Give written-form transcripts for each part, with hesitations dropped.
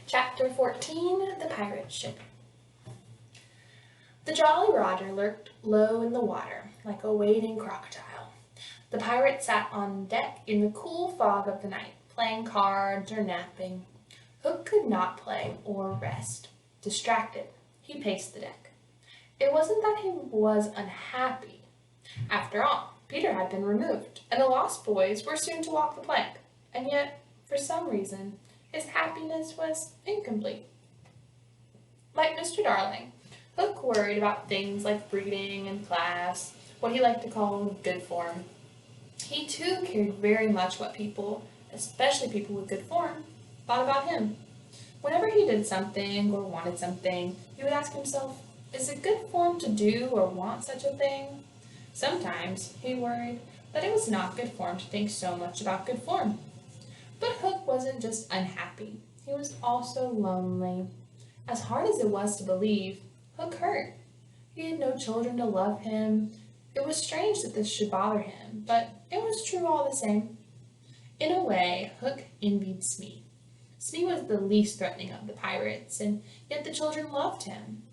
Chapter 14 The Pirate Ship. The Jolly Roger lurked low in the water, like a wading crocodile. The pirate sat on deck in the cool fog of the night, playing cards or napping. Hook could not play or rest. Distracted, he paced the deck. It wasn't that he was unhappy. After all, Peter had been removed, and the Lost Boys were soon to walk the plank. And yet, for some reason, his happiness was incomplete. Like Mr. Darling, Hook worried about things like breeding and class, what he liked to call good form. He too cared very much what people, especially people with good form, thought about him. Whenever he did something or wanted something, he would ask himself, is it good form to do or want such a thing? Sometimes he worried that it was not good form to think so much about good form. But Hook wasn't just unhappy, he was also lonely. As hard as it was to believe, Hook hurt. He had no children to love him. It was strange that this should bother him, but it was true all the same. In a way, Hook envied Smee. Smee was the least threatening of the pirates, and yet the children loved him.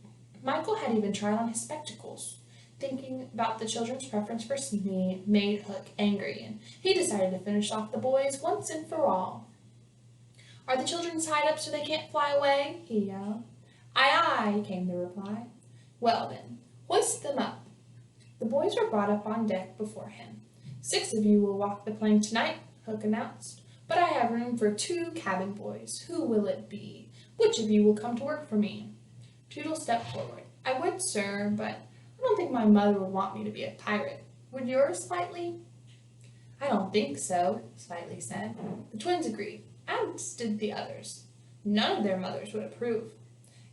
Michael had even tried on his spectacles. Thinking about the children's preference for Smee made Hook angry, and he decided to finish off the boys once and for all. Are the children tied up so they can't fly away? He yelled. Aye, aye, came the reply. Well then, hoist them up. The boys were brought up on deck before him. 6 of you will walk the plank tonight, Hook announced, but I have room for 2 cabin boys. Who will it be? Which of you will come to work for me? Toodle stepped forward. I would, sir, but I don't think my mother would want me to be a pirate. Would yours, Slightly? I don't think so, Slightly said. The twins agreed, as did the others. None of their mothers would approve.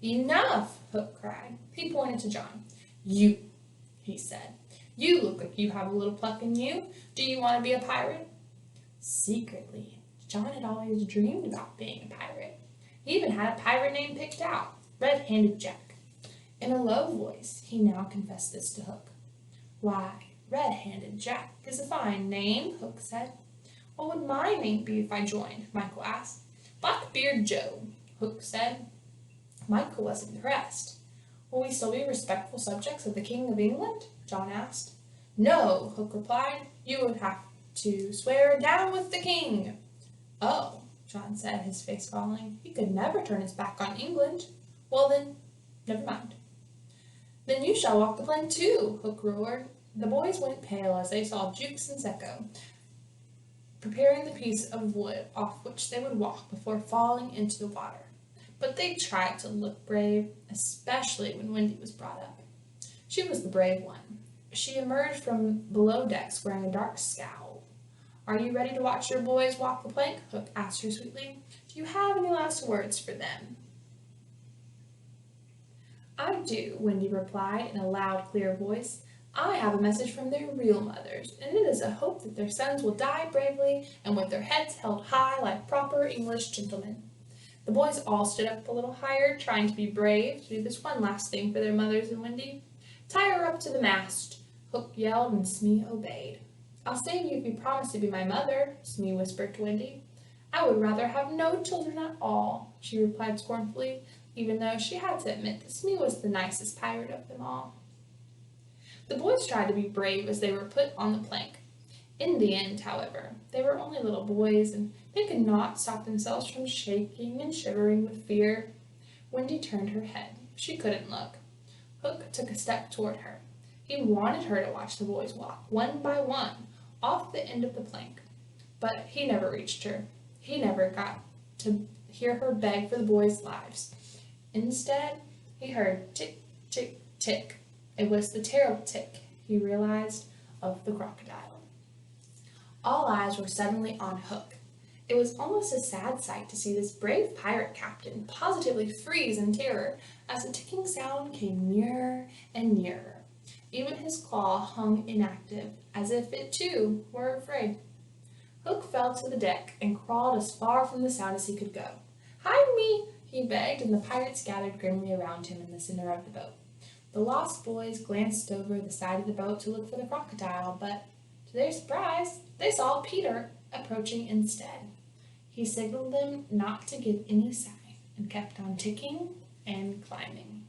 Enough, Hook cried. He pointed to John. You, he said. You look like you have a little pluck in you. Do you want to be a pirate? Secretly, John had always dreamed about being a pirate. He even had a pirate name picked out, Red-Handed Jack. In a low voice, he now confessed this to Hook. Why, Red-Handed Jack is a fine name, Hook said. What would my name be if I joined? Michael asked. Blackbeard Joe, Hook said. Michael was impressed. Will we still be respectful subjects of the King of England? John asked. No, Hook replied. You would have to swear down with the king. Oh, John said, his face falling. He could never turn his back on England. Well then, never mind. Then you shall walk the plank too, Hook roared. The boys went pale as they saw Jukes and Secco preparing the piece of wood off which they would walk before falling into the water. But they tried to look brave, especially when Wendy was brought up. She was the brave one. She emerged from below decks wearing a dark scowl. Are you ready to watch your boys walk the plank? Hook asked her sweetly. Do you have any last words for them? I do, Wendy replied in a loud, clear voice. I have a message from their real mothers, and it is a hope that their sons will die bravely and with their heads held high like proper English gentlemen. The boys all stood up a little higher, trying to be brave, to do this one last thing for their mothers and Wendy. Tie her up to the mast, Hook yelled, and Smee obeyed. I'll save you if you promise to be my mother, Smee whispered to Wendy. I would rather have no children at all, she replied scornfully, even though she had to admit that Smee was the nicest pirate of them all. The boys tried to be brave as they were put on the plank. In the end, however, they were only little boys, and they could not stop themselves from shaking and shivering with fear. Wendy turned her head. She couldn't look. Hook took a step toward her. He wanted her to watch the boys walk, one by one, off the end of the plank. But he never reached her. He never got to hear her beg for the boys' lives. Instead, he heard tick, tick, tick. It was the terrible tick, he realized, of the crocodile. All eyes were suddenly on Hook. It was almost a sad sight to see this brave pirate captain positively freeze in terror as the ticking sound came nearer and nearer. Even his claw hung inactive, as if it too were afraid. Hook fell to the deck and crawled as far from the sound as he could go. Hide me, he begged, and the pirates gathered grimly around him in the center of the boat. The Lost Boys glanced over the side of the boat to look for the crocodile, but to their surprise, they saw Peter approaching instead. He signaled them not to give any sign, and kept on ticking and climbing.